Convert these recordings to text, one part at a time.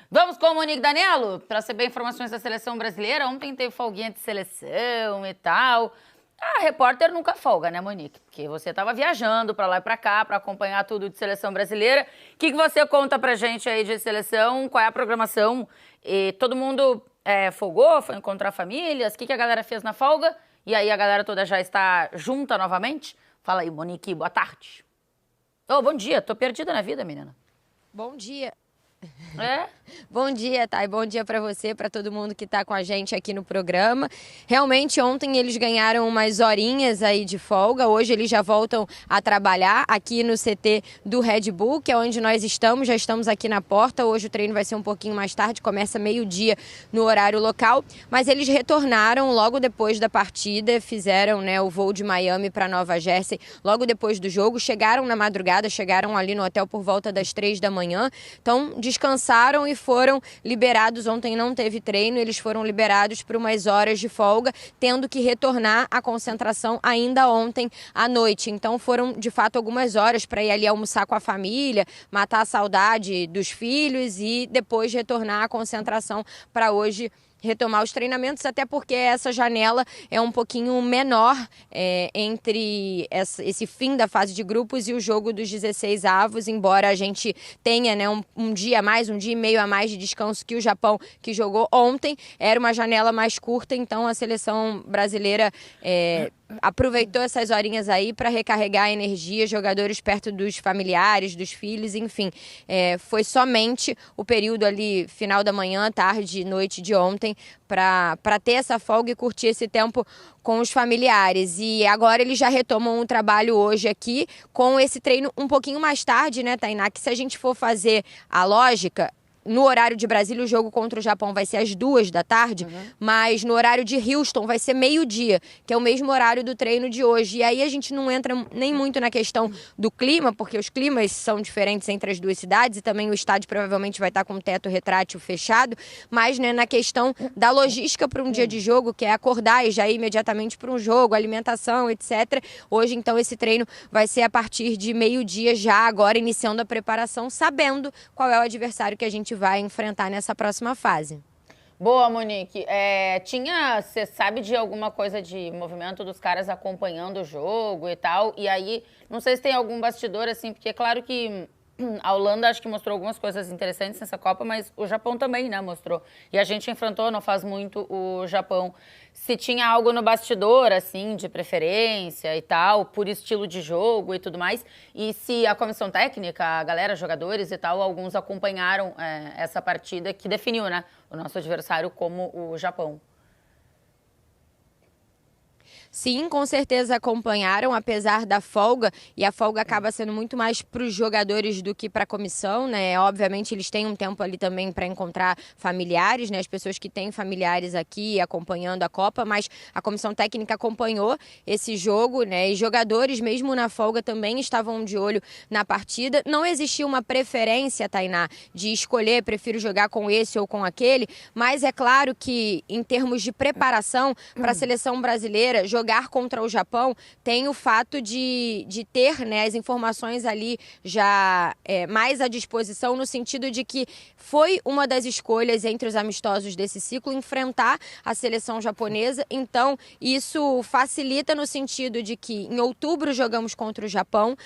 Vamos com o Monique Danielo para saber informações da seleção brasileira. Ontem teve folguinha de seleção e tal. A repórter nunca folga, né, Monique? Porque você estava viajando para lá e para cá para acompanhar tudo de seleção brasileira. O que você conta pra gente aí de seleção? Qual é a programação? E todo mundo folgou? Foi encontrar famílias? O que a galera fez na folga? E aí a galera toda já está junta novamente? Fala aí, Monique, boa tarde. Oh, bom dia, tô perdida na vida, menina. Bom dia. É? Bom dia, Thay. Bom dia para você, para todo mundo que está com a gente aqui no programa. Realmente, ontem eles ganharam umas horinhas aí de folga. Hoje eles já voltam a trabalhar aqui no CT do Red Bull, que é onde nós estamos. Já estamos aqui na porta. Hoje o treino vai ser um pouquinho mais tarde, começa meio-dia no horário local. Mas eles retornaram logo depois da partida, fizeram, né, o voo de Miami para Nova Jersey logo depois do jogo. Chegaram na madrugada, chegaram ali no hotel por volta das 3 da manhã. Então, descansaram e foram liberados. Ontem não teve treino, eles foram liberados por umas horas de folga, tendo que retornar à concentração ainda ontem à noite. Então foram, de fato, algumas horas para ir ali almoçar com a família, matar a saudade dos filhos e depois retornar à concentração para hoje retomar os treinamentos, até porque essa janela é um pouquinho menor entre esse fim da fase de grupos e o jogo dos 16 avos, embora a gente tenha, né, um dia a mais, um dia e meio a mais de descanso que o Japão, que jogou ontem. Era uma janela mais curta, então a seleção brasileira aproveitou essas horinhas aí para recarregar a energia, jogadores perto dos familiares, dos filhos, enfim. Foi somente o período ali, final da manhã, tarde, noite de ontem, para ter essa folga e curtir esse tempo com os familiares. E agora eles já retomam o trabalho hoje aqui, com esse treino um pouquinho mais tarde, né, Tainá? Que se a gente for fazer a lógica, no horário de Brasília, o jogo contra o Japão vai ser às 2 da tarde, mas no horário de Houston vai ser meio-dia, que é o mesmo horário do treino de hoje. E aí a gente não entra nem muito na questão do clima, porque os climas são diferentes entre as duas cidades e também o estádio provavelmente vai estar com o teto retrátil fechado, mas, né, na questão da logística para um dia de jogo, que é acordar e já ir imediatamente para um jogo, alimentação, etc. Hoje, então, esse treino vai ser a partir de meio-dia já, agora iniciando a preparação, sabendo qual é o adversário que a gente vai enfrentar nessa próxima fase. Boa, Monique. Você sabe de alguma coisa de movimento dos caras acompanhando o jogo e tal? E aí, não sei se tem algum bastidor, assim, porque é claro que a Holanda acho que mostrou algumas coisas interessantes nessa Copa, mas o Japão também, né, mostrou. E a gente enfrentou não faz muito o Japão. Se tinha algo no bastidor, assim, de preferência e tal, por estilo de jogo e tudo mais. E se a comissão técnica, a galera, jogadores e tal, alguns acompanharam essa partida que definiu, né, o nosso adversário como o Japão. Sim, com certeza acompanharam, apesar da folga, e a folga acaba sendo muito mais para os jogadores do que para a comissão, né? Obviamente eles têm um tempo ali também para encontrar familiares, né? As pessoas que têm familiares aqui acompanhando a Copa, mas a comissão técnica acompanhou esse jogo, né? E jogadores, mesmo na folga, também estavam de olho na partida. Não existia uma preferência, Tainá, de escolher, prefiro jogar com esse ou com aquele, mas é claro que em termos de preparação para a seleção brasileira, jogar contra o Japão tem o fato de ter, né, as informações ali já mais à disposição, no sentido de que foi uma das escolhas entre os amistosos desse ciclo enfrentar a seleção japonesa. Então isso facilita no sentido de que em outubro jogamos contra o Japão,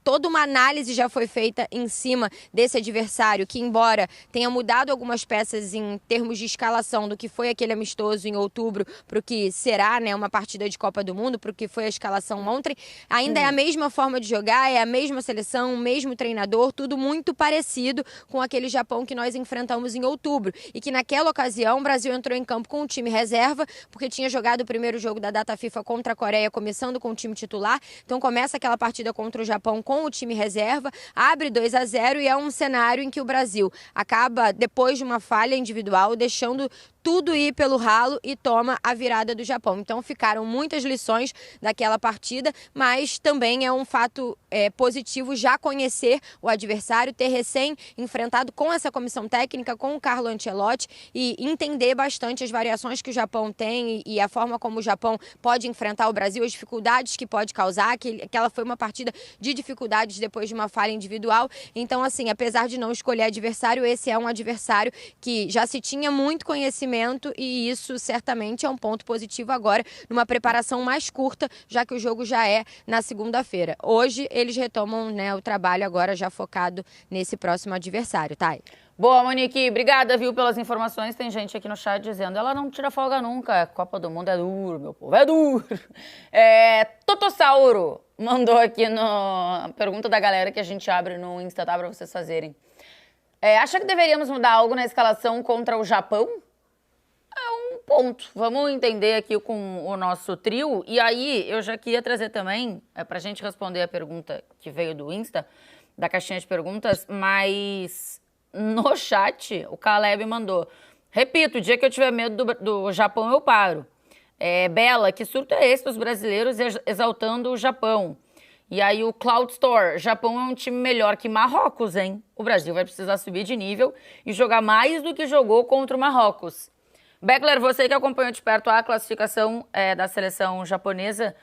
toda uma análise já foi feita em cima desse adversário, que embora tenha mudado algumas peças em termos de escalação do que foi aquele amistoso em outubro para o que será, né, uma partida de Copa do Mundo, para o que foi a escalação ontem, ainda é a mesma forma de jogar, é a mesma seleção, o mesmo treinador, tudo muito parecido com aquele Japão que nós enfrentamos em outubro. E que naquela ocasião o Brasil entrou em campo com o time reserva, porque tinha jogado o primeiro jogo da data FIFA contra a Coreia, começando com o time titular. Então começa aquela partida contra o Japão com o time reserva, abre 2-0 e é um cenário em que o Brasil acaba, depois de uma falha individual, deixando tudo ir pelo ralo e toma a virada do Japão. Então ficaram muito muitas lições daquela partida, mas também é um fato positivo já conhecer o adversário, ter recém enfrentado com essa comissão técnica, com o Carlo Ancelotti, e entender bastante as variações que o Japão tem e a forma como o Japão pode enfrentar o Brasil, as dificuldades que pode causar, que ela foi uma partida de dificuldades depois de uma falha individual. Então, assim, apesar de não escolher adversário, esse é um adversário que já se tinha muito conhecimento e isso certamente é um ponto positivo agora, numa preparação mais curta, já que o jogo já é na segunda-feira. Hoje eles retomam, né, o trabalho agora já focado nesse próximo adversário, Thay. Boa, Monique. Obrigada, viu, pelas informações. Tem gente aqui no chat dizendo, ela não tira folga nunca. Copa do Mundo é duro, meu povo, é duro. Totossauro mandou aqui na pergunta da galera que a gente abre no Insta, tá, pra vocês fazerem. Acha que deveríamos mudar algo na escalação contra o Japão? É um ponto. Vamos entender aqui com o nosso trio. E aí, eu já queria trazer também, pra gente responder a pergunta que veio do Insta, da caixinha de perguntas, mas no chat o Caleb mandou. Repito, o dia que eu tiver medo do Japão, eu paro. Bela, que surto é esse dos brasileiros exaltando o Japão? E aí o Cloud Store, Japão é um time melhor que Marrocos, hein? O Brasil vai precisar subir de nível e jogar mais do que jogou contra o Marrocos. Beckler, você que acompanhou de perto a classificação da seleção japonesa,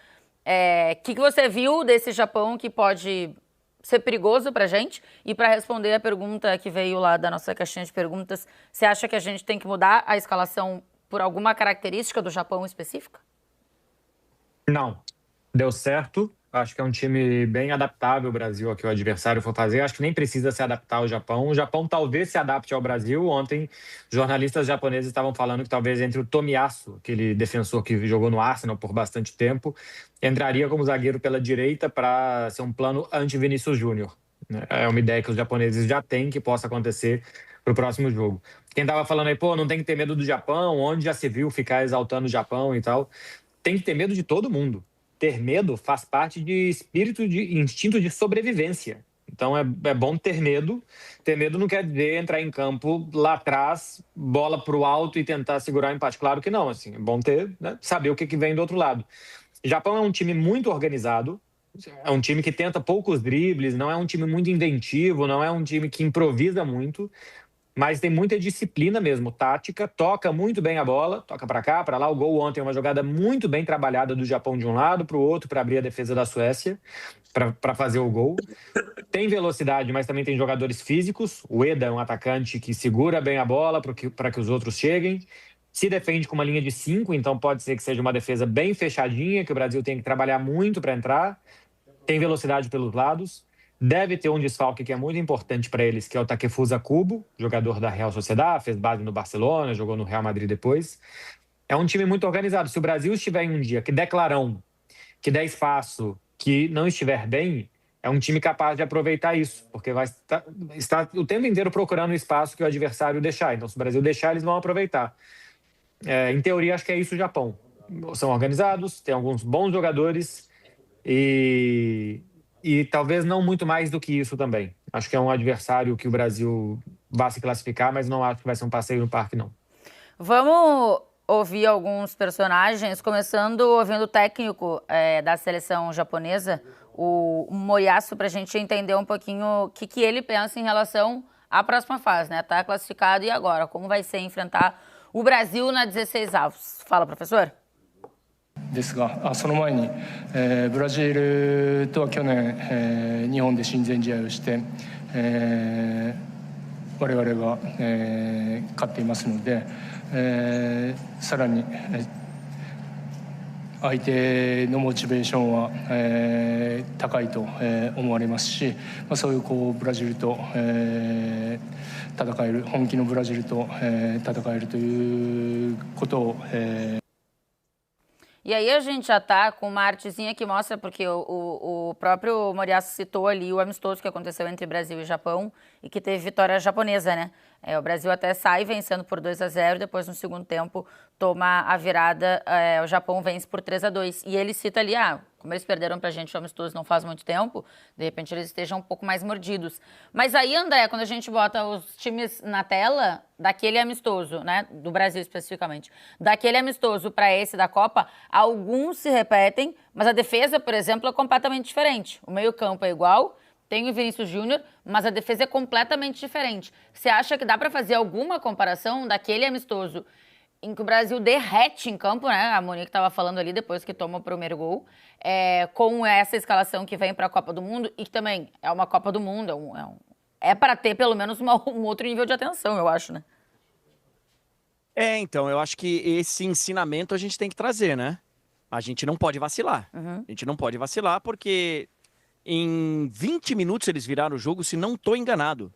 que você viu desse Japão que pode ser perigoso pra gente? E para responder a pergunta que veio lá da nossa caixinha de perguntas, você acha que a gente tem que mudar a escalação por alguma característica do Japão específica? Não. Deu certo. Acho que é um time bem adaptável, o Brasil, ao que o adversário for fazer. Acho que nem precisa se adaptar ao Japão. O Japão talvez se adapte ao Brasil. Ontem, jornalistas japoneses estavam falando que talvez entre o Tomiyasu, aquele defensor que jogou no Arsenal por bastante tempo, entraria como zagueiro pela direita para ser um plano anti-Vinícius Júnior. É uma ideia que os japoneses já têm que possa acontecer para o próximo jogo. Quem estava falando aí, não tem que ter medo do Japão, onde já se viu ficar exaltando o Japão e tal. Tem que ter medo de todo mundo. Ter medo faz parte de espírito de instinto de sobrevivência. Então é bom ter medo. Ter medo não quer dizer entrar em campo lá atrás, bola para o alto e tentar segurar o empate. Claro que não. Assim, é bom saber o que vem do outro lado. O Japão é um time muito organizado. É um time que tenta poucos dribles. Não é um time muito inventivo. Não é um time que improvisa muito. Mas tem muita disciplina mesmo, tática, toca muito bem a bola, toca para cá, para lá. O gol ontem é uma jogada muito bem trabalhada do Japão de um lado para o outro para abrir a defesa da Suécia, para fazer o gol. Tem velocidade, mas também tem jogadores físicos. O Eda é um atacante que segura bem a bola para que os outros cheguem. Se defende com uma linha de 5, então pode ser que seja uma defesa bem fechadinha, que o Brasil tem que trabalhar muito para entrar. Tem velocidade pelos lados. Deve ter um desfalque que é muito importante para eles, que é o Takefusa Kubo, jogador da Real Sociedad, fez base no Barcelona, jogou no Real Madrid depois. É um time muito organizado. Se o Brasil estiver em um dia que der clarão, que der espaço, que não estiver bem, é um time capaz de aproveitar isso, porque vai estar o tempo inteiro procurando o espaço que o adversário deixar. Então, se o Brasil deixar, eles vão aproveitar. Em teoria, acho que é isso o Japão. São organizados, tem alguns bons jogadores e talvez não muito mais do que isso também. Acho que é um adversário que o Brasil vai se classificar, mas não acho que vai ser um passeio no parque, não. Vamos ouvir alguns personagens, começando ouvindo o técnico da seleção japonesa, o Moriyasu, para a gente entender um pouquinho o que ele pensa em relação à próxima fase, né? Tá classificado e agora? Como vai ser enfrentar o Brasil na 16avos? Fala, professor. ですが、その前に、ブラジルとは去年、日本で親善試合をして、我々が、勝っていますので、さらに、相手のモチベーションは、高いと、思われますし、そういうブラジルと、戦える本気のブラジルと、戦えるということを、E aí a gente já tá com uma artezinha que mostra, porque o próprio Moriyasu citou ali o amistoso que aconteceu entre Brasil e Japão e que teve vitória japonesa, né? O Brasil até sai vencendo por 2-0, depois no segundo tempo toma a virada, o Japão vence por 3-2. E ele cita ali, como eles perderam pra gente o amistoso não faz muito tempo, de repente eles estejam um pouco mais mordidos. Mas aí, André, quando a gente bota os times na tela, daquele amistoso, né, do Brasil especificamente, daquele amistoso para esse da Copa, alguns se repetem, mas a defesa, por exemplo, é completamente diferente. O meio-campo é igual, tem o Vinícius Júnior, mas a defesa é completamente diferente. Você acha que dá para fazer alguma comparação daquele amistoso em que o Brasil derrete em campo, né? A Monique estava falando ali depois que toma o primeiro gol, com essa escalação que vem para a Copa do Mundo, e que também é uma Copa do Mundo, é para ter pelo menos um outro nível de atenção, eu acho, né? Então, eu acho que esse ensinamento a gente tem que trazer, né? A gente não pode vacilar. Uhum. A gente não pode vacilar porque em 20 minutos eles viraram o jogo, se não estou enganado.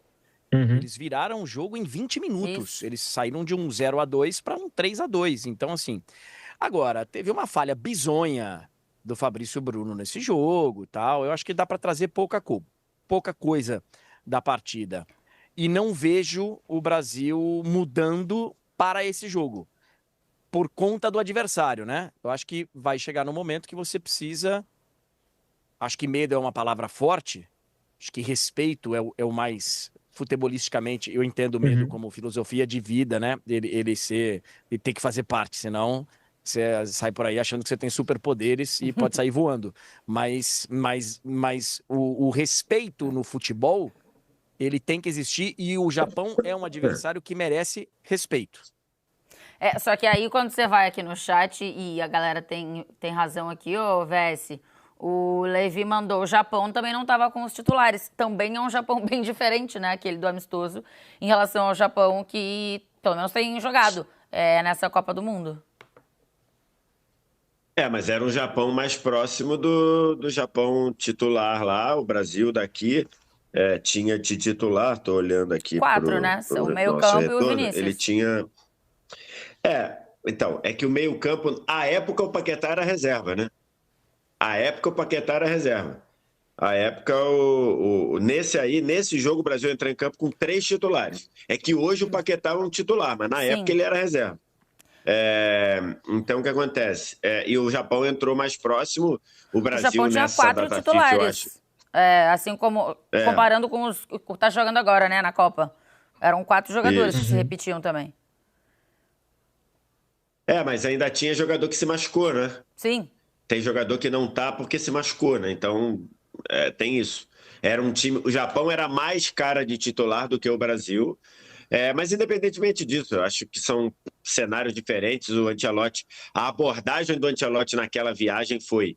Uhum. Eles viraram o jogo em 20 minutos. Isso. Eles saíram de um 0-2 para um 3-2. Então, assim, agora, teve uma falha bizonha do Fabrício Bruno nesse jogo e tal. Eu acho que dá para trazer pouca coisa da partida. E não vejo o Brasil mudando para esse jogo, por conta do adversário, né? Eu acho que vai chegar no momento que você precisa... Acho que medo é uma palavra forte. Acho que respeito é o mais... Futebolisticamente, eu entendo o medo como filosofia de vida, né? Ele tem que fazer parte, senão você sai por aí achando que você tem superpoderes e pode sair voando. Mas o respeito no futebol, ele tem que existir e o Japão é um adversário que merece respeito. Só que aí quando você vai aqui no chat, e a galera tem razão aqui, VS, o Levi mandou, o Japão também não estava com os titulares. Também é um Japão bem diferente, né? Aquele do amistoso, em relação ao Japão que, pelo menos, tem jogado nessa Copa do Mundo. Mas era um Japão mais próximo do Japão titular lá. O Brasil daqui tinha de titular, estou olhando aqui. 4, né? O meio-campo e o Vinícius. Ele tinha... Então, é que o meio-campo, à época, o Paquetá era reserva, né? À época, o Paquetá era reserva. À época, nesse jogo, o Brasil entrou em campo com 3 titulares. É que hoje o Paquetá é um titular, mas na época ele era reserva. Então, o que acontece? E o Japão entrou mais próximo, o Brasil Japão tinha nessa 4 data titulares. FIFA, eu acho. Assim como, comparando com os que tá jogando agora, né, na Copa. Eram 4 jogadores que se repetiam também. Mas ainda tinha jogador que se machucou, né? Sim. Tem jogador que não tá porque se machucou, né? Então, tem isso. Era um time... O Japão era mais cara de titular do que o Brasil. Mas, independentemente disso, eu acho que são cenários diferentes. O Ancelotti... A abordagem do Ancelotti naquela viagem foi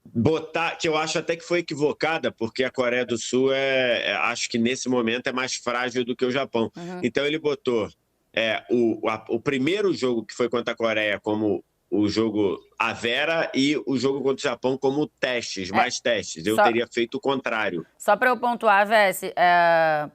botar... Que eu acho até que foi equivocada, porque a Coreia do Sul, acho que nesse momento é mais frágil do que o Japão. Então, ele botou o primeiro jogo, que foi contra a Coreia, como... o jogo à Vera e o jogo contra o Japão como testes, mais testes. Eu teria feito o contrário. Só para eu pontuar, Vess,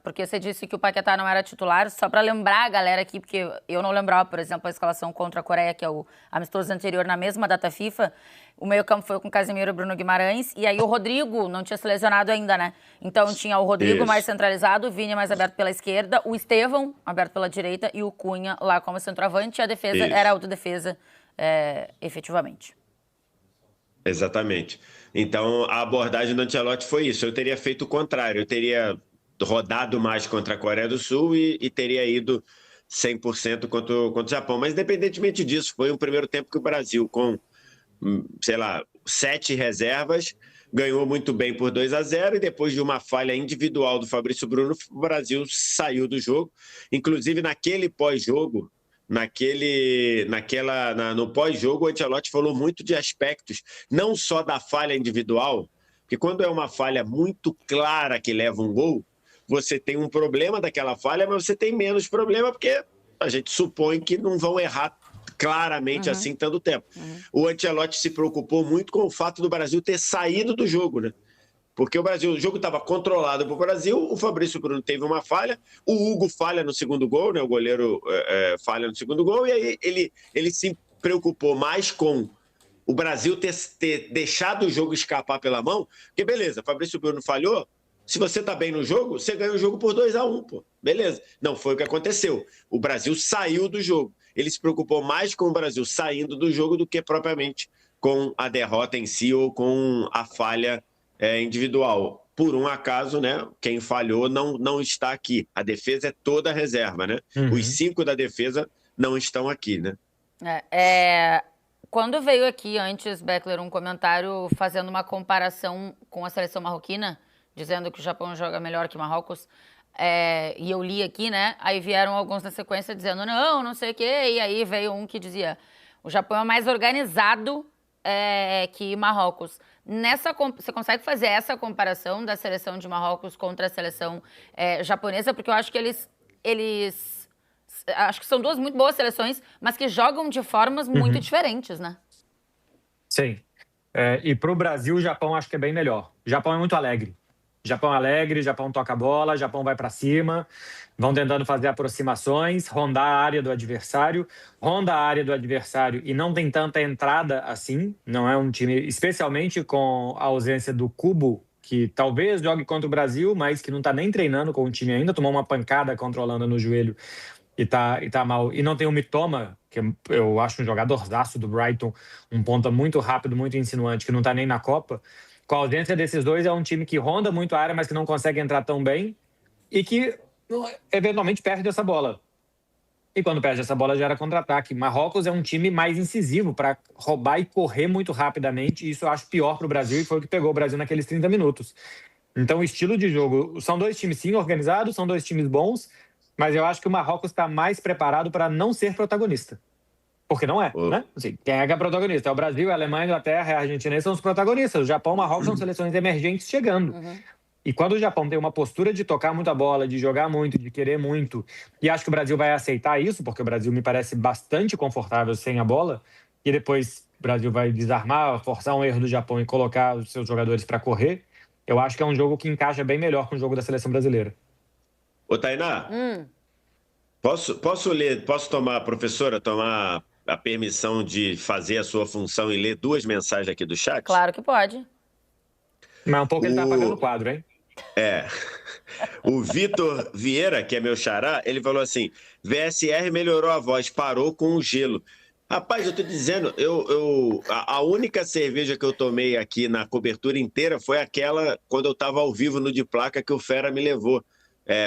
porque você disse que o Paquetá não era titular, só para lembrar a galera aqui, porque eu não lembrava, por exemplo, a escalação contra a Coreia, que é o amistoso anterior na mesma data FIFA. O meio-campo foi com Casemiro e Bruno Guimarães, e aí o Rodrigo não tinha se lesionado ainda, né? Então tinha o Rodrigo mais centralizado, o Vini mais aberto pela esquerda, o Estevão aberto pela direita e o Cunha lá como centroavante, e a defesa era autodefesa. Efetivamente. Exatamente. Então, a abordagem do Ancelotti foi isso. Eu teria feito o contrário. Eu teria rodado mais contra a Coreia do Sul e teria ido 100% contra o Japão. Mas, independentemente disso, foi um primeiro tempo que o Brasil, com, 7 reservas, ganhou muito bem por 2-0 e depois de uma falha individual do Fabrício Bruno, o Brasil saiu do jogo. Inclusive, naquele pós-jogo, no pós-jogo, o Ancelotti falou muito de aspectos, não só da falha individual, porque quando é uma falha muito clara que leva um gol, você tem um problema daquela falha, mas você tem menos problema, porque a gente supõe que não vão errar claramente assim tanto tempo. O Ancelotti se preocupou muito com o fato do Brasil ter saído do jogo, né? Porque o jogo estava controlado para o Brasil, o Fabrício Bruno teve uma falha, o Hugo falha no segundo gol, né? O goleiro falha no segundo gol, e aí ele se preocupou mais com o Brasil ter deixado o jogo escapar pela mão, porque beleza, Fabrício Bruno falhou, se você está bem no jogo, você ganha o jogo por 2-1, pô. Beleza. Não foi o que aconteceu. O Brasil saiu do jogo. Ele se preocupou mais com o Brasil saindo do jogo do que propriamente com a derrota em si ou com a falha individual. Por um acaso, né? Quem falhou não está aqui. A defesa é toda a reserva, né? Os 5 da defesa não estão aqui, né? Quando veio aqui antes, Beckler, um comentário fazendo uma comparação com a seleção marroquina, dizendo que o Japão joga melhor que Marrocos, e eu li aqui, né? Aí vieram alguns na sequência dizendo não sei o quê, e aí veio um que dizia o Japão é mais organizado que Marrocos. Você consegue fazer essa comparação da seleção de Marrocos contra a seleção japonesa? Porque eu acho que eles acho que são duas muito boas seleções, mas que jogam de formas muito diferentes, né? Sim. E para o Brasil, o Japão acho que é bem melhor. O Japão é muito alegre. Japão é alegre, Japão toca a bola, Japão vai para cima, vão tentando fazer aproximações, rondar a área do adversário. Ronda a área do adversário e não tem tanta entrada assim. Não é um time, especialmente com a ausência do Kubo, que talvez jogue contra o Brasil, mas que não está nem treinando com o time ainda, tomou uma pancada contra a Holanda no joelho e tá mal. E não tem o Mitoma, que eu acho um jogadorzaço do Brighton, um ponta muito rápido, muito insinuante, que não está nem na Copa. Com a ausência desses dois, é um time que ronda muito a área, mas que não consegue entrar tão bem e que eventualmente perde essa bola. E quando perde essa bola, gera contra-ataque. Marrocos é um time mais incisivo para roubar e correr muito rapidamente, e isso eu acho pior para o Brasil, e foi o que pegou o Brasil naqueles 30 minutos. Então, o estilo de jogo... São dois times, sim, organizados, são dois times bons, mas eu acho que o Marrocos está mais preparado para não ser protagonista. Porque não é, né? Assim, quem é que é protagonista? É o Brasil, a Alemanha, a Inglaterra, a Argentina, eles são os protagonistas. O Japão e o Marrocos são seleções emergentes chegando. E quando o Japão tem uma postura de tocar muita bola, de jogar muito, de querer muito, e acho que o Brasil vai aceitar isso, porque o Brasil me parece bastante confortável sem a bola, e depois o Brasil vai desarmar, forçar um erro do Japão e colocar os seus jogadores para correr, eu acho que é um jogo que encaixa bem melhor com o jogo da seleção brasileira. Ô, Tainá, posso tomar, professora, tomar a permissão de fazer a sua função e ler 2 mensagens aqui do chat? Claro que pode. Mas um pouco ele tá apagando o quadro, hein? O Vitor Vieira, que é meu xará, ele falou assim, VSR melhorou a voz, parou com o gelo. Rapaz, eu tô dizendo, a única cerveja que eu tomei aqui na cobertura inteira foi aquela quando eu tava ao vivo no De Placa que o Fera me levou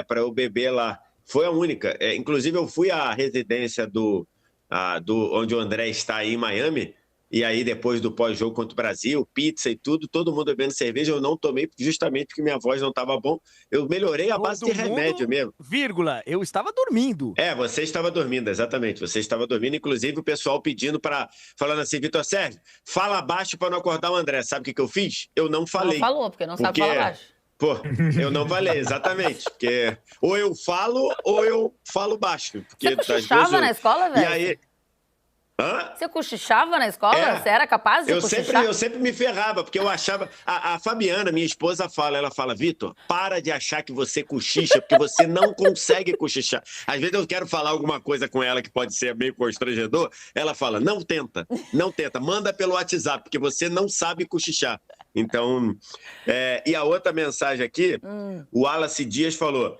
para eu beber lá. Foi a única. Inclusive, eu fui à residência onde o André está aí em Miami, e aí depois do pós-jogo contra o Brasil, pizza e tudo, todo mundo bebendo cerveja, eu não tomei justamente porque minha voz não estava bom. Eu melhorei a base de remédio mesmo. Eu estava dormindo. Você estava dormindo, exatamente. Você estava dormindo, inclusive o pessoal pedindo falando assim, Vitor Sérgio, fala baixo para não acordar o André. Sabe o que eu fiz? Eu não falei. Não falou, porque não sabe falar baixo. Eu não falei, exatamente. Porque ou eu falo baixo. Porque você cochichava na escola, velho? E aí... Você cochichava na escola? Você era capaz de cochichar? Eu sempre me ferrava, porque eu achava... A Fabiana, minha esposa, ela fala, Vitor, para de achar que você cochicha, porque você não consegue cochichar. Às vezes eu quero falar alguma coisa com ela que pode ser meio constrangedor, ela fala, não tenta, manda pelo WhatsApp, porque você não sabe cochichar. Então, e a outra mensagem aqui, o Wallace Dias falou,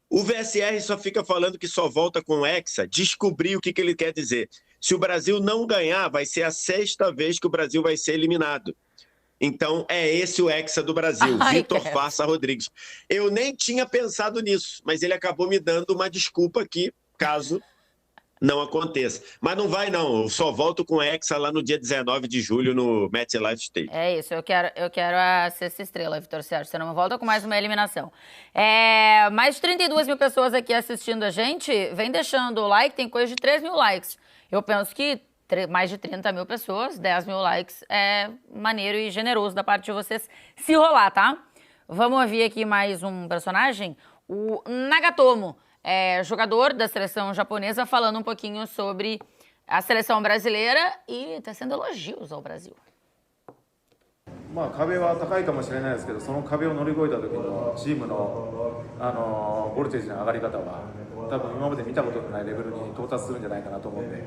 o VSR só fica falando que só volta com o Hexa, descobri o que ele quer dizer. Se o Brasil não ganhar, vai ser a 6ª vez que o Brasil vai ser eliminado. Então, é esse o Hexa do Brasil, Vitor Farsa Rodrigues. Eu nem tinha pensado nisso, mas ele acabou me dando uma desculpa aqui, caso não aconteça. Mas não vai, não. Eu só volto com o Hexa lá no dia 19 de julho no MetLife Stadium. É isso, eu quero a 6ª estrela, Vitor Sérgio. Você não volta com mais uma eliminação. Mais de 32 mil pessoas aqui assistindo a gente. Vem deixando o like, tem coisa de 3 mil likes. Eu penso que mais de 30 mil pessoas, 10 mil likes é maneiro e generoso da parte de vocês se rolar, tá? Vamos ouvir aqui mais um personagem, o Nagatomo, jogador da seleção japonesa, falando um pouquinho sobre a seleção brasileira e tecendo elogios ao Brasil. 壁は高いかもしれないですけど、その壁を乗り越えた時のチームのボルテージの上がり方は多分今まで見たことのないレベルに到達するんじゃないかなと思うんで、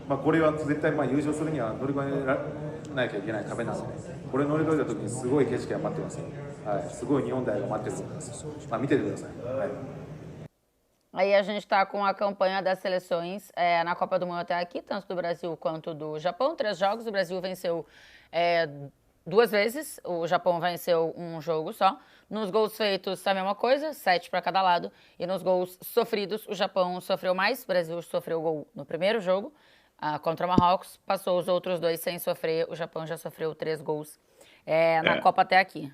これは絶対優勝するには乗り越えなきゃいけない壁なんで、これを乗り越えた時にすごい景色が待ってます。すごい日本代が待ってると思います。見ててください。Aí a gente está com a campanha das seleções na Copa do Mundo até aqui, tanto do Brasil quanto do Japão. 3 jogos, o Brasil venceu 2 vezes, o Japão venceu 1 jogo só. Nos gols feitos, a mesma coisa, 7 para cada lado. E nos gols sofridos, o Japão sofreu mais, o Brasil sofreu gol no primeiro jogo contra o Marrocos, passou os outros 2 sem sofrer, o Japão já sofreu 3 gols na Copa até aqui.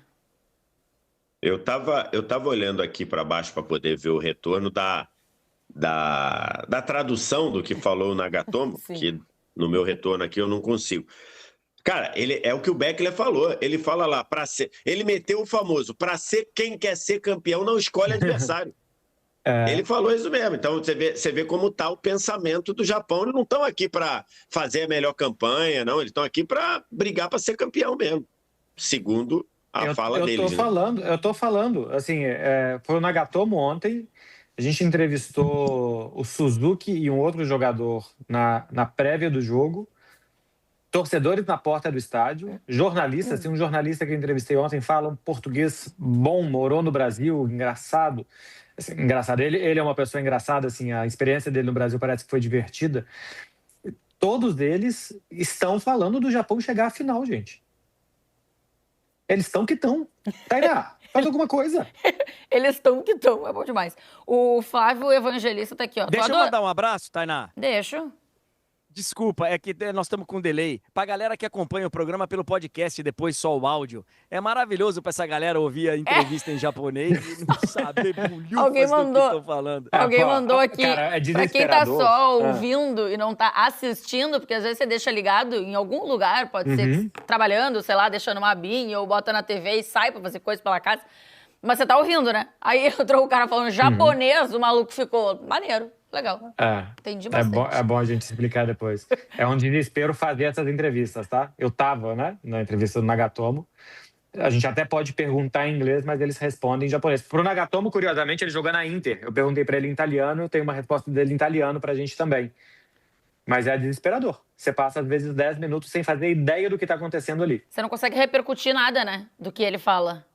Eu tava olhando aqui para baixo para poder ver o retorno da tradução do que falou o Nagatomo, que no meu retorno aqui eu não consigo. Cara, é o que o Beckler falou. Ele fala lá, ele meteu o famoso, para ser quem quer ser campeão, não escolhe adversário. Ele falou isso mesmo. Então você vê como está o pensamento do Japão. Eles não estão aqui para fazer a melhor campanha, não. Eles estão aqui para brigar para ser campeão mesmo. Segundo a fala deles. Eu tô falando. Assim, foi o Nagatomo ontem. A gente entrevistou o Suzuki e um outro jogador na prévia do jogo. Torcedores na porta do estádio, jornalistas, tem um jornalista que eu entrevistei ontem, fala um português bom, morou no Brasil, engraçado. Assim, engraçado, ele é uma pessoa engraçada, assim, a experiência dele no Brasil parece que foi divertida. Todos eles estão falando do Japão chegar à final, gente. Eles estão que estão. Tainá, faz alguma coisa. Eles estão que estão, é bom demais. O Flávio Evangelista tá aqui, ó. Deixa eu mandar um abraço, Tainá. Deixa. Desculpa, é que nós estamos com delay. Pra galera que acompanha o programa pelo podcast e depois só o áudio, é maravilhoso pra essa galera ouvir a entrevista em japonês e não saber bulhufas do que estão falando. Alguém mandou aqui, cara, pra quem tá só ouvindo e não tá assistindo, porque às vezes você deixa ligado em algum lugar, pode ser trabalhando, sei lá, deixando uma abinha ou bota na TV e sai pra fazer coisa pela casa. Mas você tá ouvindo, né? Aí entrou o cara falando japonês, o maluco ficou maneiro. Legal. Entendi bastante. É bom a gente explicar depois. É um desespero fazer essas entrevistas, tá? Eu tava, né, na entrevista do Nagatomo. A gente até pode perguntar em inglês, mas eles respondem em japonês. Pro Nagatomo, curiosamente, ele jogou na Inter. Eu perguntei pra ele em italiano, tem uma resposta dele em italiano pra gente também. Mas é desesperador. Você passa, às vezes, 10 minutos sem fazer ideia do que tá acontecendo ali. Você não consegue repercutir nada, né, do que ele fala.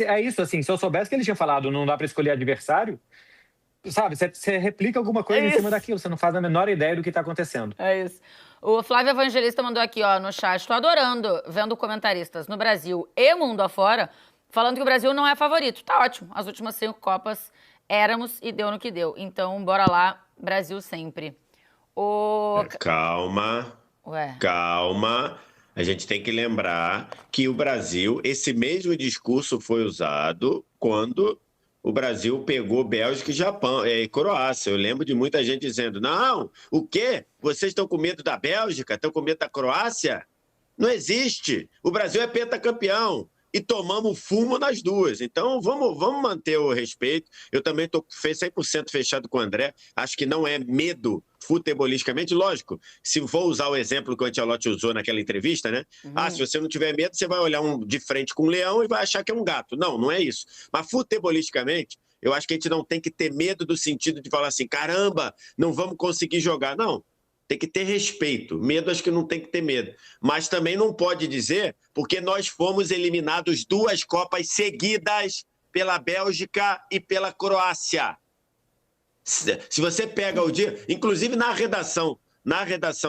É isso, assim, se eu soubesse que ele tinha falado não dá pra escolher adversário, sabe, você replica alguma coisa em cima daquilo, você não faz a menor ideia do que tá acontecendo. É isso. O Flávio Evangelista mandou aqui, ó, no chat, tô adorando vendo comentaristas no Brasil e mundo afora falando que o Brasil não é favorito. Tá ótimo, as últimas 5 Copas éramos e deu no que deu. Então, bora lá, Brasil sempre. Calma. A gente tem que lembrar que o Brasil, esse mesmo discurso foi usado quando o Brasil pegou Bélgica e Japão, e Croácia. Eu lembro de muita gente dizendo, não, o quê? Vocês estão com medo da Bélgica? Estão com medo da Croácia? Não existe. O Brasil é pentacampeão. E tomamos fumo nas duas. Então, vamos manter o respeito. Eu também estou 100% fechado com o André. Acho que não é medo futebolisticamente. Lógico, se for usar o exemplo que o Ancelotti usou naquela entrevista, né? Se você não tiver medo, você vai olhar de frente com um leão e vai achar que é um gato. Não é isso. Mas futebolisticamente, eu acho que a gente não tem que ter medo do sentido de falar assim, caramba, não vamos conseguir jogar. Não. Tem que ter respeito. Medo, acho que não tem que ter medo. Mas também não pode dizer, porque nós fomos eliminados 2 Copas seguidas pela Bélgica e pela Croácia. Se você pega o dia... Inclusive na redação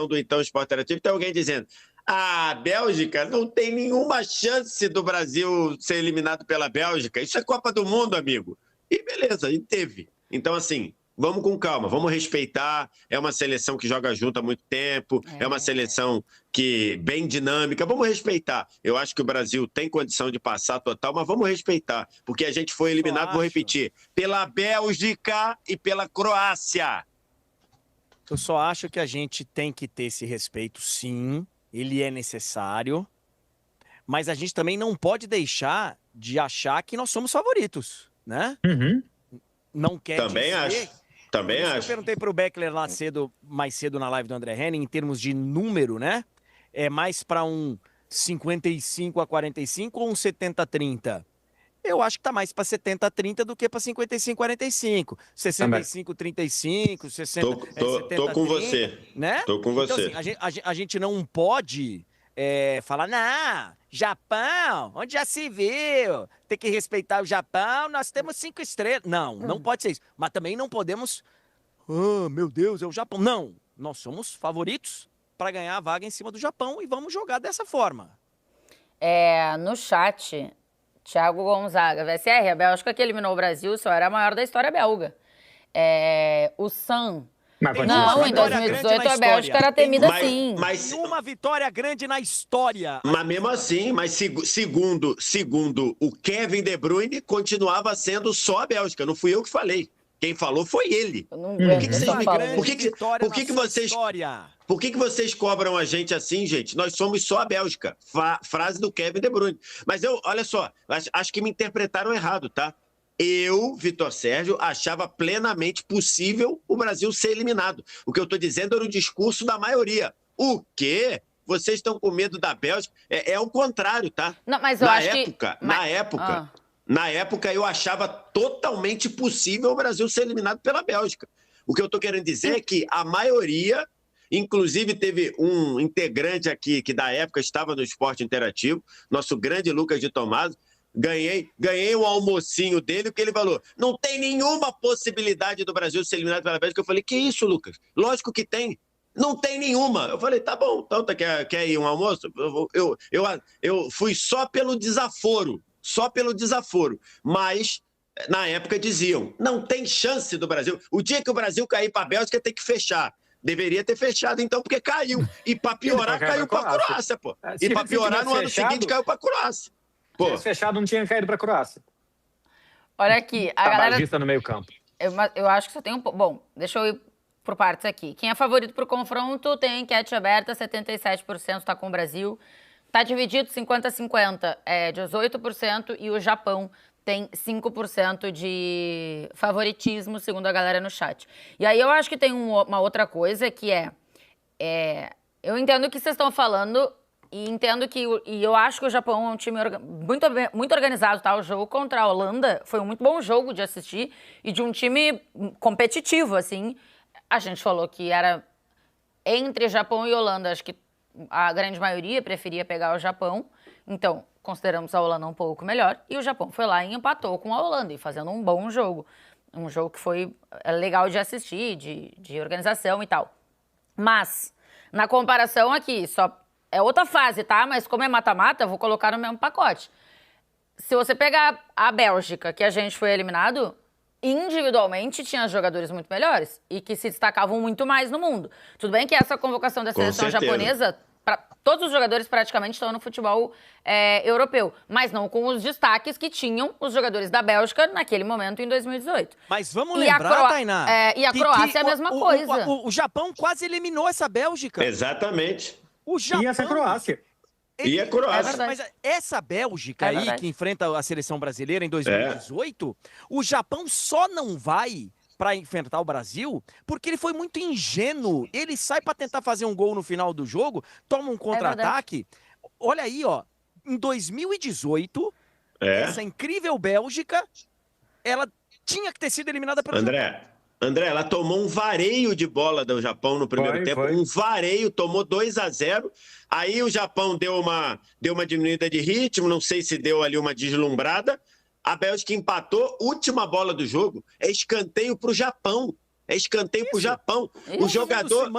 do Então Esporte Interativo, tem alguém dizendo a Bélgica não tem nenhuma chance do Brasil ser eliminado pela Bélgica. Isso é Copa do Mundo, amigo. E beleza, e teve. Então, assim... Vamos com calma, vamos respeitar. É uma seleção que joga junto há muito tempo, é uma seleção que bem dinâmica. Vamos respeitar. Eu acho que o Brasil tem condição de passar total, mas vamos respeitar, porque a gente foi eliminado, vou repetir, pela Bélgica e pela Croácia. Eu só acho que a gente tem que ter esse respeito, sim, ele é necessário, mas a gente também não pode deixar de achar que nós somos favoritos, né? Não quer também dizer... acho. Também acho. Eu perguntei para o Beckler lá mais cedo na live do André Henning, em termos de número, né? É mais para um 55-45 ou um 70-30? Eu acho que tá mais para 70-30 do que para 55-45. 65-35, 60-70-30. Tô com você. Né? Tô com você. Então, assim, a gente não pode falar, não, Japão, onde já se viu? Tem que respeitar o Japão, nós temos 5 estrelas. Não pode ser isso. Mas também não podemos, meu Deus, é o Japão. Não, nós somos favoritos para ganhar a vaga em cima do Japão e vamos jogar dessa forma. No chat, Thiago Gonzaga, VSR, a Bélgica que eliminou o Brasil só era a maior da história belga. O Sam... Não, em 2018 a Bélgica era temida sim. Mas uma vitória grande na história. Mas mesmo assim, segundo o Kevin De Bruyne, continuava sendo só a Bélgica. Não fui eu que falei. Quem falou foi ele. Por que vocês cobram a gente assim, gente? Nós somos só a Bélgica. Frase do Kevin De Bruyne. Mas olha só, acho que me interpretaram errado, tá? Eu, Vitor Sérgio, achava plenamente possível o Brasil ser eliminado. O que eu estou dizendo era o discurso da maioria. O quê? Vocês estão com medo da Bélgica? É o contrário, tá? Não, mas eu acho que... Na época, eu achava totalmente possível o Brasil ser eliminado pela Bélgica. O que eu estou querendo dizer é que a maioria, inclusive teve um integrante aqui que da época estava no Esporte Interativo, nosso grande Lucas de Tomaso, ganhei um almocinho dele, que ele falou, não tem nenhuma possibilidade do Brasil ser eliminado pela Bélgica. Eu falei, que isso, Lucas? Lógico que tem. Não tem nenhuma. Eu falei, tá bom, então quer ir um almoço? Eu fui só pelo desaforo. Mas, na época, diziam, não tem chance do Brasil. O dia que o Brasil cair para a Bélgica, tem que fechar. Deveria ter fechado, então, porque caiu. E para piorar, caiu para a Croácia, pô. E para piorar, no ano seguinte, caiu para a Croácia. Se tivesse fechado, não tinha caído para a Croácia. Olha aqui, a galera... Tabagista no meio campo. Eu acho que só tem um... Bom, deixa eu ir por partes aqui. Quem é favorito pro confronto tem a enquete aberta, 77% tá com o Brasil. Tá dividido 50-50, 18%, e o Japão tem 5% de favoritismo, segundo a galera no chat. E aí eu acho que tem uma outra coisa que eu entendo o que vocês estão falando e entendo que... E eu acho que o Japão é um time muito organizado, tá? O jogo contra a Holanda foi um muito bom jogo de assistir e de um time competitivo, assim. A gente falou que era entre Japão e Holanda, acho que a grande maioria preferia pegar o Japão, então consideramos a Holanda um pouco melhor, e o Japão foi lá e empatou com a Holanda, e fazendo um bom jogo. Um jogo que foi legal de assistir, de organização e tal. Mas, na comparação aqui, só é outra fase, tá? Mas como é mata-mata, eu vou colocar no mesmo pacote. Se você pegar a Bélgica, que a gente foi eliminado, individualmente tinha jogadores muito melhores e que se destacavam muito mais no mundo. Tudo bem que essa convocação da seleção japonesa, todos os jogadores praticamente estão no futebol europeu, mas não com os destaques que tinham os jogadores da Bélgica naquele momento em 2018. Mas vamos lembrar, Tainá... e a Croácia é a mesma coisa. O Japão quase eliminou essa Bélgica. Exatamente. O Japão... E essa Croácia. E a Croácia. Mas essa Bélgica aí, que enfrenta a seleção brasileira em 2018, o Japão só não vai para enfrentar o Brasil porque ele foi muito ingênuo. Ele sai para tentar fazer um gol no final do jogo, toma um contra-ataque. Olha aí, ó. Em 2018, essa incrível Bélgica, ela tinha que ter sido eliminada pelo Japão. André, ela tomou um vareio de bola do Japão no primeiro tempo. Um vareio, tomou 2-0. Aí o Japão deu uma diminuída de ritmo, não sei se deu ali uma deslumbrada. A Bélgica empatou, última bola do jogo. É escanteio pro Japão. O jogador...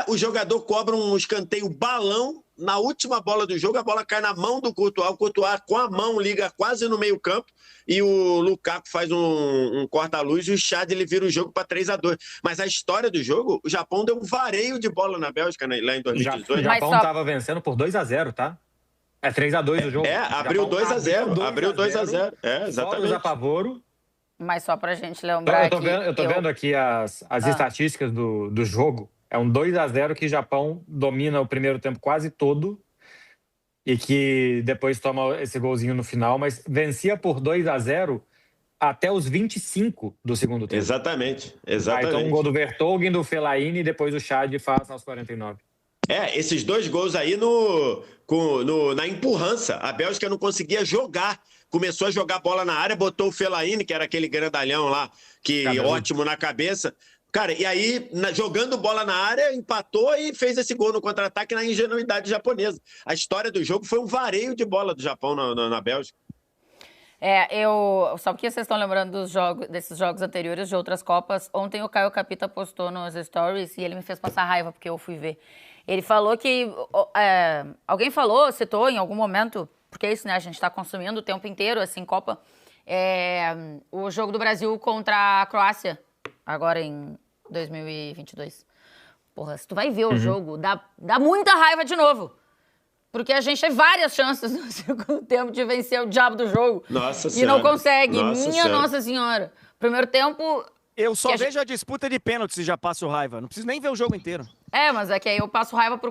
o jogador cobra um escanteio balão. Na última bola do jogo, a bola cai na mão do Courtois. O Courtois, com a mão, liga quase no meio campo. E o Lukaku faz um corta-luz e o Chad ele vira o jogo para 3-2. Mas a história do jogo, o Japão deu um vareio de bola na Bélgica, né, lá em 2018. O Japão estava vencendo por 2-0, tá? É 3-2 o jogo. Abriu 2-0. Abriu 2-0. Exatamente. Apavoro. Mas só pra gente lembrar eu tô vendo aqui as estatísticas do jogo. É um 2-0 que o Japão domina o primeiro tempo quase todo e que depois toma esse golzinho no final, mas vencia por 2-0 até os 25 do segundo tempo. Exatamente. Então um gol do Vertonghen, do Fellaini e depois o Chad faz aos 49. Esses dois gols aí na empurrança. A Bélgica não conseguia jogar. Começou a jogar bola na área, botou o Fellaini, que era aquele grandalhão lá, ótimo na cabeça. Cara, e aí, jogando bola na área, empatou e fez esse gol no contra-ataque na ingenuidade japonesa. A história do jogo foi um vareio de bola do Japão na Bélgica. Só porque vocês estão lembrando desses jogos anteriores de outras Copas, ontem o Caio Capita postou nos stories e ele me fez passar raiva porque eu fui ver. Ele falou que... alguém citou em algum momento, porque é isso, né? A gente tá consumindo o tempo inteiro, assim, Copa. O jogo do Brasil contra a Croácia, agora em 2022. Porra, se tu vai ver o jogo, dá muita raiva de novo. Porque a gente tem várias chances no segundo tempo de vencer o diabo do jogo. Nossa e Senhora. não consegue. Nossa Minha Senhora. Nossa Senhora. Primeiro tempo... Eu só vejo a disputa de pênaltis e já passo raiva. Não preciso nem ver o jogo inteiro. Mas é que aí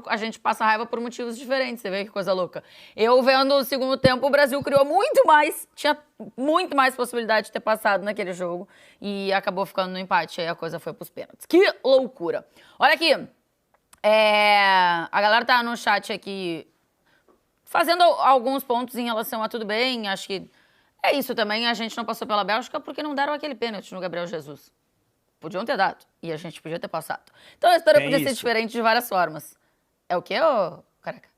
a gente passa raiva por motivos diferentes. Você vê que coisa louca. Eu vendo o segundo tempo, o Brasil criou muito mais. Tinha muito mais possibilidade de ter passado naquele jogo. E acabou ficando no empate. Aí a coisa foi pros pênaltis. Que loucura. Olha aqui. A galera tá no chat aqui... fazendo alguns pontos em relação a tudo bem, acho que é isso também. A gente não passou pela Bélgica porque não deram aquele pênalti no Gabriel Jesus. Podiam ter dado e a gente podia ter passado. Então a história podia ser diferente de várias formas. É o quê, ô careca?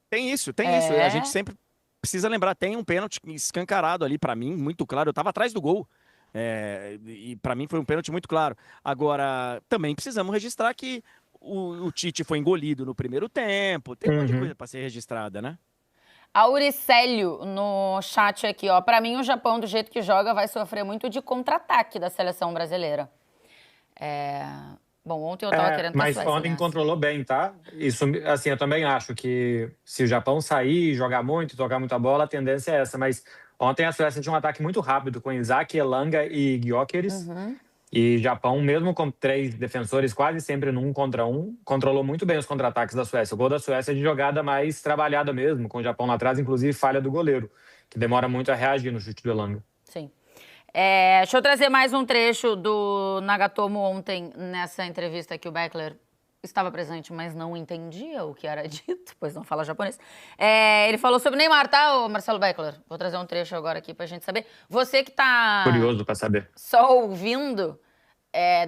Tem isso. A gente sempre precisa lembrar, tem um pênalti escancarado ali pra mim, muito claro. Eu tava atrás do gol. E pra mim foi um pênalti muito claro. Agora, também precisamos registrar que o Tite foi engolido no primeiro tempo. Tem um monte de coisa pra ser registrada, né? Auricélio no chat aqui, ó. Pra mim, o Japão, do jeito que joga, vai sofrer muito de contra-ataque da seleção brasileira. Bom, ontem eu tava querendo que a Mas Suécia ontem ganhasse. controlou bem, tá? Isso, assim, eu também acho que se o Japão sair, jogar muito, tocar muita bola, a tendência é essa. Mas ontem a Suécia tinha um ataque muito rápido com Isaac, Elanga e Gyökeres. E Japão, mesmo com 3 defensores, quase sempre no 1 contra 1, controlou muito bem os contra-ataques da Suécia. O gol da Suécia é de jogada mais trabalhada mesmo, com o Japão lá atrás, inclusive falha do goleiro, que demora muito a reagir no chute do Elanga. Sim. Deixa eu trazer mais um trecho do Nagatomo ontem, nessa entrevista que o Beckler estava presente, mas não entendia o que era dito, pois não fala japonês. Ele falou sobre Neymar, tá, ô Marcelo Beckler? Vou trazer um trecho agora aqui pra gente saber. Você que tá... Curioso pra saber. Só ouvindo,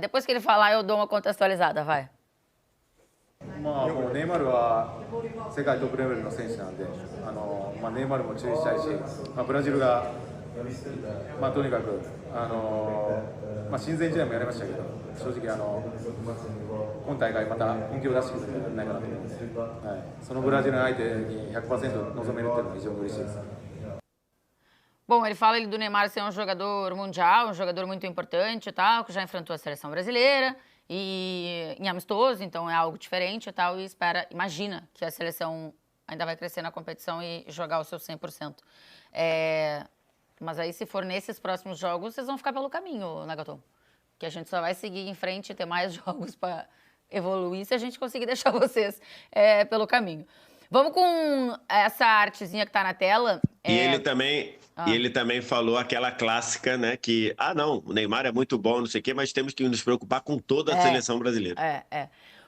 depois que ele falar, eu dou uma contextualizada, vai. もうネイマールは世界トップレベルの選手なんで、ネイマールも注意したいし、ブラジルが、とにかく、親善試合もやりましたけど、正直今大会また本気を出してくるんじゃないかなと思うんで、そのブラジルの相手に 100% 臨めるっていうのは非常に嬉しいです。 Bom, ele fala do Neymar ser um jogador mundial, um jogador muito importante e tal, que já enfrentou a seleção brasileira e em amistoso, então é algo diferente e tal, e imagina que a seleção ainda vai crescer na competição e jogar o seu 100%. Mas aí, se for nesses próximos jogos, vocês vão ficar pelo caminho, Nagatomo. Que a gente só vai seguir em frente e ter mais jogos para evoluir se a gente conseguir deixar vocês pelo caminho. Vamos com essa artezinha que tá na tela. E ele também falou aquela clássica, né? Que, não, o Neymar é muito bom, não sei o quê, mas temos que nos preocupar com toda a seleção brasileira.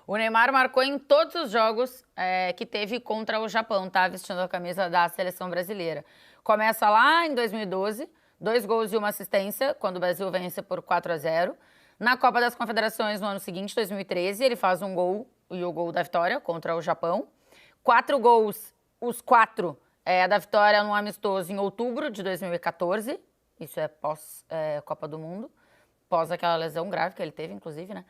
O Neymar marcou em todos os jogos que teve contra o Japão, tá? Vestindo a camisa da seleção brasileira. Começa lá em 2012, 2 gols e 1 assistência, quando o Brasil vence por 4-0. Na Copa das Confederações, no ano seguinte, 2013, ele faz um gol e o gol da vitória contra o Japão. 4 gols, os 4 da vitória no amistoso em outubro de 2014. Isso é pós Copa do Mundo. Pós aquela lesão grave que ele teve, inclusive, né?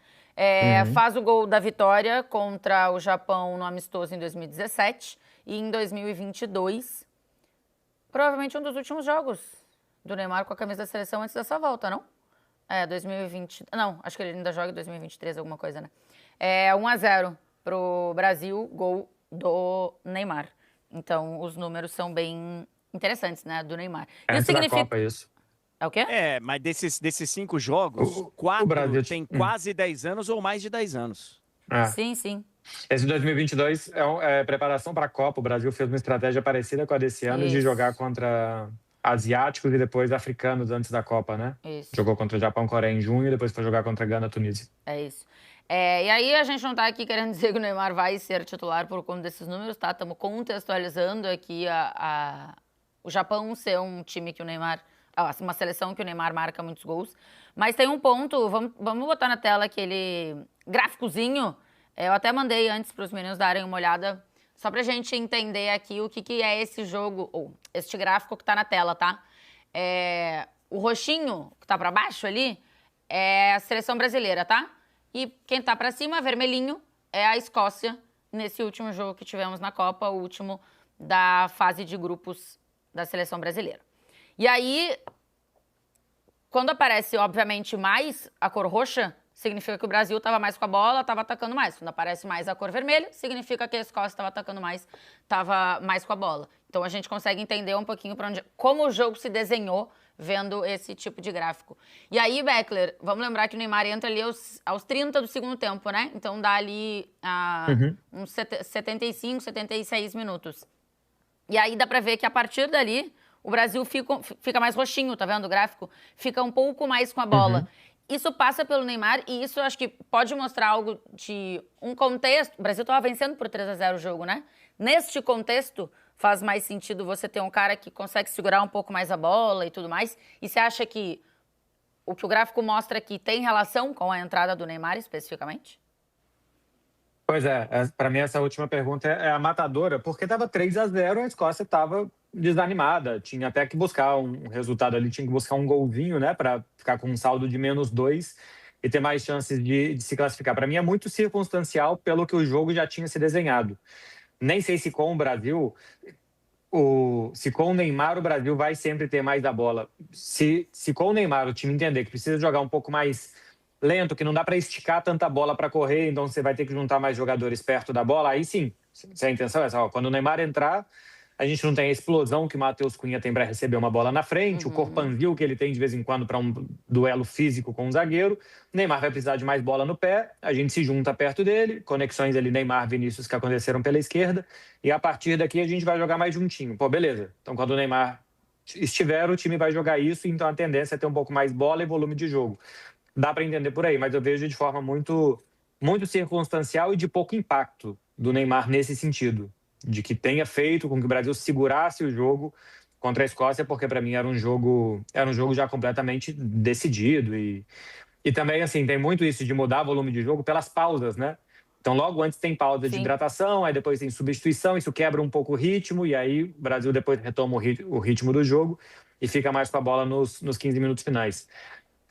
Faz o gol da vitória contra o Japão no amistoso em 2017. E em 2022, provavelmente um dos últimos jogos do Neymar com a camisa da seleção antes dessa volta, não? 2020... Não, acho que ele ainda joga em 2023, alguma coisa, né? 1-0 pro Brasil, gol do Neymar. Então, os números são bem interessantes, né, do Neymar. Antes da Copa, isso. É o quê? Mas desses 5 jogos, 4 tem quase 10 anos ou mais de 10 anos. Sim, sim. Esse 2022 é preparação para a Copa. O Brasil fez uma estratégia parecida com a desse ano, de jogar contra asiáticos e depois africanos antes da Copa, né? Isso. Jogou contra o Japão, Coreia em junho e depois foi jogar contra a Gana, Tunísia. É isso. E aí a gente não tá aqui querendo dizer que o Neymar vai ser titular por conta desses números, tá? Estamos contextualizando aqui o Japão ser um time que o Neymar uma seleção que o Neymar marca muitos gols. Mas tem um ponto, vamos botar na tela aquele gráficozinho. Eu até mandei antes para os meninos darem uma olhada, só pra gente entender aqui o que é esse jogo, ou este gráfico que tá na tela, tá? O roxinho que tá para baixo ali é a seleção brasileira, tá? E quem tá para cima, vermelhinho, é a Escócia, nesse último jogo que tivemos na Copa, o último da fase de grupos da seleção brasileira. E aí, quando aparece, obviamente, mais a cor roxa, significa que o Brasil estava mais com a bola, estava atacando mais. Quando aparece mais a cor vermelha, significa que a Escócia estava atacando mais, estava mais com a bola. Então a gente consegue entender um pouquinho como o jogo se desenhou vendo esse tipo de gráfico. E aí, Beckler, vamos lembrar que o Neymar entra ali aos 30 do segundo tempo, né? Então dá ali uns 75, 76 minutos. E aí dá pra ver que a partir dali o Brasil fica mais roxinho, tá vendo o gráfico? Fica um pouco mais com a bola. Isso passa pelo Neymar e isso eu acho que pode mostrar algo de um contexto. O Brasil estava vencendo por 3-0 o jogo, né? Neste contexto, faz mais sentido você ter um cara que consegue segurar um pouco mais a bola e tudo mais. E você acha que o gráfico mostra aqui tem relação com a entrada do Neymar especificamente? Pois é, para mim essa última pergunta é a matadora, porque estava 3-0, a Escócia estava desanimada, tinha até que buscar um resultado ali, tinha que buscar um golzinho, né, para ficar com um saldo de -2 e ter mais chances de se classificar. Para mim é muito circunstancial pelo que o jogo já tinha se desenhado. Nem sei se com o Brasil, se com o Neymar o Brasil vai sempre ter mais da bola. Se com o Neymar o time entender que precisa jogar um pouco mais lento, que não dá para esticar tanta bola para correr, então você vai ter que juntar mais jogadores perto da bola, aí sim, se a intenção é essa, quando o Neymar entrar, a gente não tem a explosão que o Matheus Cunha tem para receber uma bola na frente, o corpanzil que ele tem de vez em quando para um duelo físico com o zagueiro. O Neymar vai precisar de mais bola no pé, a gente se junta perto dele, conexões ali Neymar, Vinícius que aconteceram pela esquerda, e a partir daqui a gente vai jogar mais juntinho. Pô, beleza. Então quando o Neymar estiver, o time vai jogar isso, então a tendência é ter um pouco mais bola e volume de jogo. Dá para entender por aí, mas eu vejo de forma muito, muito circunstancial e de pouco impacto do Neymar nesse sentido, de que tenha feito com que o Brasil segurasse o jogo contra a Escócia, porque para mim era um jogo já completamente decidido e também assim tem muito isso de mudar volume de jogo pelas pausas, né? Então logo antes tem pausa de hidratação, aí depois tem substituição, isso quebra um pouco o ritmo e aí o Brasil depois retoma o ritmo do jogo e fica mais com a bola nos 15 minutos finais.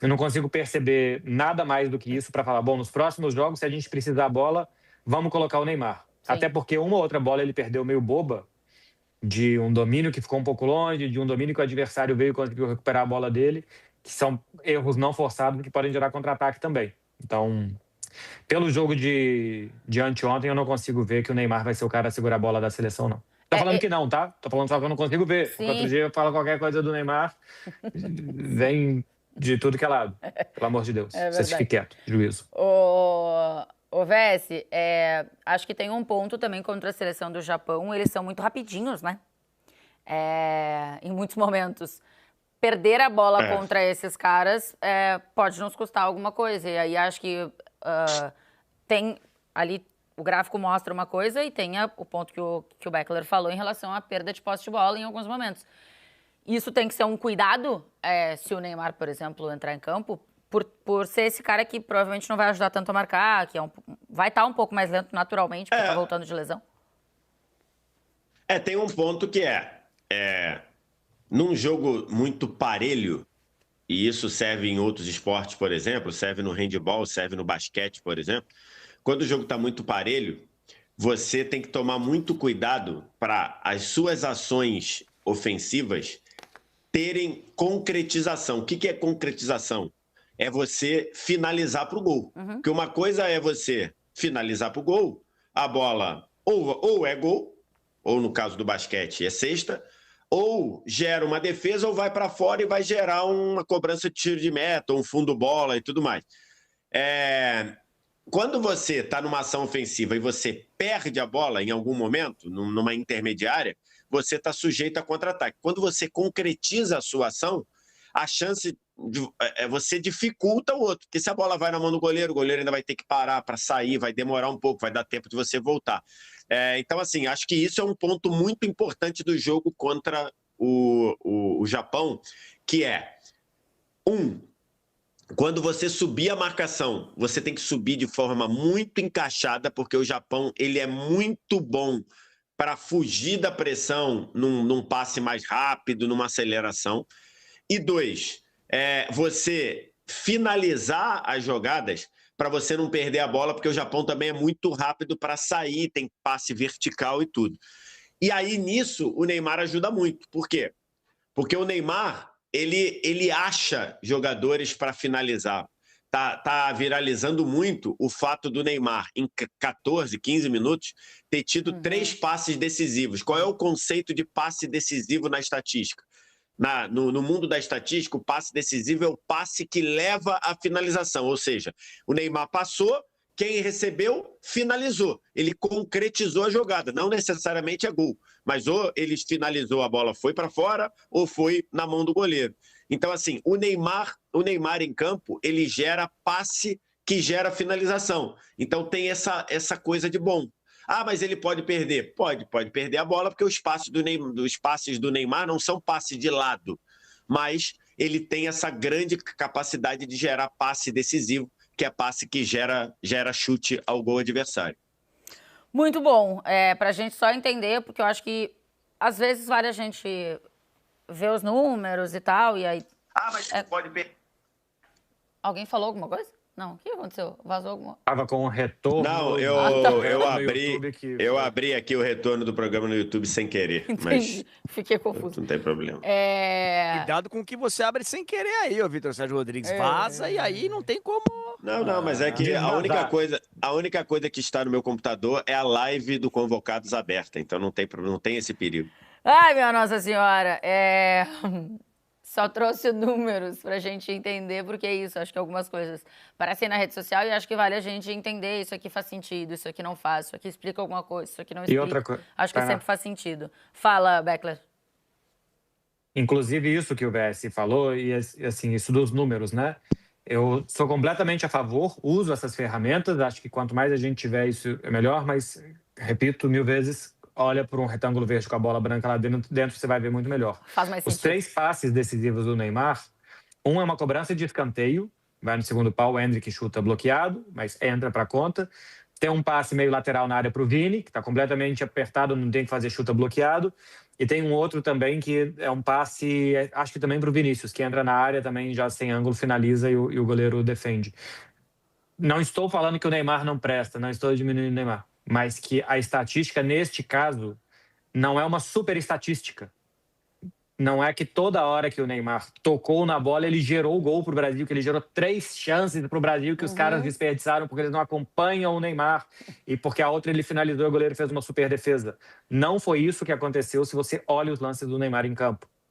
Eu não consigo perceber nada mais do que isso para falar, bom, nos próximos jogos, se a gente precisar da bola, vamos colocar o Neymar. Sim. Até porque uma ou outra bola ele perdeu meio boba, de um domínio que ficou um pouco longe, de um domínio que o adversário veio e conseguiu recuperar a bola dele, que são erros não forçados que podem gerar contra-ataque também. Então, pelo jogo de anteontem, eu não consigo ver que o Neymar vai ser o cara a segurar a bola da seleção, não. Tô falando que não, tá? Tô falando só que eu não consigo ver. Sim. Porque outro dia eu falo qualquer coisa do Neymar, vem de tudo que é lado. Pelo amor de Deus. Você fique quieto, juízo. Ô Vessi, acho que tem um ponto também contra a seleção do Japão. Eles são muito rapidinhos, né? Em muitos momentos. Perder a bola contra esses caras pode nos custar alguma coisa. E aí acho que tem ali... O gráfico mostra uma coisa e tem o ponto que o Beckler falou em relação à perda de posse de bola em alguns momentos. Isso tem que ser um cuidado se o Neymar, por exemplo, entrar em campo, por ser esse cara que provavelmente não vai ajudar tanto a marcar, que vai estar um pouco mais lento naturalmente, porque está voltando de lesão. Tem um ponto que num jogo muito parelho, e isso serve em outros esportes, por exemplo, serve no handebol, serve no basquete, por exemplo, quando o jogo está muito parelho, você tem que tomar muito cuidado para as suas ações ofensivas terem concretização. O que é concretização? É você finalizar para o gol. Porque uma coisa é você finalizar para o gol, a bola ou é gol, ou no caso do basquete é cesta, ou gera uma defesa ou vai para fora e vai gerar uma cobrança de tiro de meta, um fundo bola e tudo mais. Quando você está numa ação ofensiva e você perde a bola em algum momento, numa intermediária, você está sujeito a contra-ataque. Quando você concretiza a sua ação, a chance você dificulta o outro. Porque se a bola vai na mão do goleiro, o goleiro ainda vai ter que parar para sair, vai demorar um pouco, vai dar tempo de você voltar. Então, assim, acho que isso é um ponto muito importante do jogo contra o Japão, que é quando você subir a marcação, você tem que subir de forma muito encaixada, porque o Japão ele é muito bom para fugir da pressão num passe mais rápido, numa aceleração. E 2, você finalizar as jogadas para você não perder a bola, porque o Japão também é muito rápido para sair, tem passe vertical e tudo. E aí, nisso, o Neymar ajuda muito. Por quê? Porque o Neymar, ele acha jogadores para finalizar. Tá viralizando muito o fato do Neymar, em 14, 15 minutos, ter tido 3 passes decisivos. Qual é o conceito de passe decisivo na estatística? No mundo da estatística, o passe decisivo é o passe que leva à finalização. Ou seja, o Neymar passou, quem recebeu, finalizou. Ele concretizou a jogada. Não necessariamente é gol, mas ou ele finalizou, a bola foi para fora, ou foi na mão do goleiro. Então, assim, o Neymar em campo, ele gera passe que gera finalização. Então, tem essa coisa de bom. Ah, mas ele pode perder? Pode perder a bola, porque os passes do Neymar não são passes de lado, mas ele tem essa grande capacidade de gerar passe decisivo, que é passe que gera chute ao gol adversário. Muito bom. Para a gente só entender, porque eu acho que às vezes vale a gente ver os números e tal, e aí... Ah, mas ele pode perder. Alguém falou alguma coisa? Não, o que aconteceu? Vazou alguma... Tava com o retorno. Não, eu abri aqui o retorno do programa no YouTube sem querer. Entendi. Mas fiquei confuso. não tem problema. Cuidado com o que você abre sem querer aí, ô Vitor Sérgio Rodrigues. Vaza e aí não tem como... Não, mas é que a única coisa que está no meu computador é a live do Convocados aberta, então não tem esse perigo. Ai, minha Nossa Senhora, só trouxe números pra gente entender, porque é isso, acho que algumas coisas parecem na rede social e acho que vale a gente entender, isso aqui faz sentido, isso aqui não faz, isso aqui explica alguma coisa, isso aqui não explica. E outra coisa... Acho que sempre faz sentido. Fala, Beckler. Inclusive isso que o VS falou, e assim, isso dos números, né? Eu sou completamente a favor, uso essas ferramentas, acho que quanto mais a gente tiver isso é melhor, mas, repito 1000 vezes, olha por um retângulo verde com a bola branca lá dentro você vai ver muito melhor. Faz mais sentido. Os 3 passes decisivos do Neymar, é uma cobrança de escanteio, vai no segundo pau, o Endrick chuta bloqueado, mas entra para conta. Tem um passe meio lateral na área para o Vini, que está completamente apertado, não tem que fazer chuta bloqueado. E tem um outro também que é um passe, acho que também para o Vinícius, que entra na área também já sem ângulo, finaliza e o goleiro defende. Não estou falando que o Neymar não presta, não estou diminuindo o Neymar, mas que a estatística, neste caso, não é uma super estatística. Não é que toda hora que o Neymar tocou na bola, ele gerou o gol para o Brasil, que ele gerou 3 chances para o Brasil que os caras desperdiçaram porque eles não acompanham o Neymar e porque a outra ele finalizou e o goleiro fez uma super defesa. Não foi isso que aconteceu se você olha os lances do Neymar em campo.